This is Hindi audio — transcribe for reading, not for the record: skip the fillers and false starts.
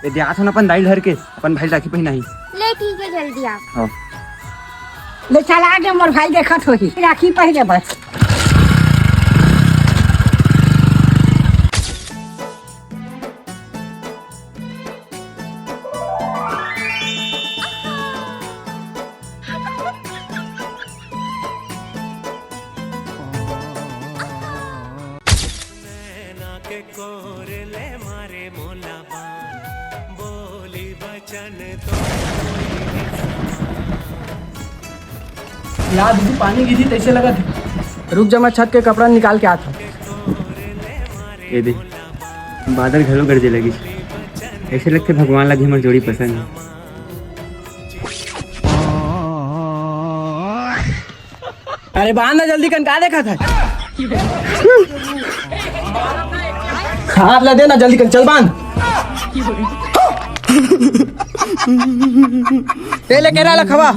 ये दिया था ना अपन दाई धर के अपन भाई राखी पहना ही। ले ठीक है जल्दी आप। हाँ ले चला आगे मोर भाई देखत होही राखी पहले बस। के कोरले मारे मोला बान बोली बचन तो यार दीदी पानी गिरी कैसे लगा था? रुक जा मैं छत के कपड़ा निकाल के आता हूँ। ये दे बादल घलो गरजे लगी ऐसे लगते भगवान लगे हमारी जोड़ी पसंद है। अरे बाहर ना जल्दी कनका देखा था। हाथ ला देना जल्दी कर चल बांध। ले ले केरा लखवा।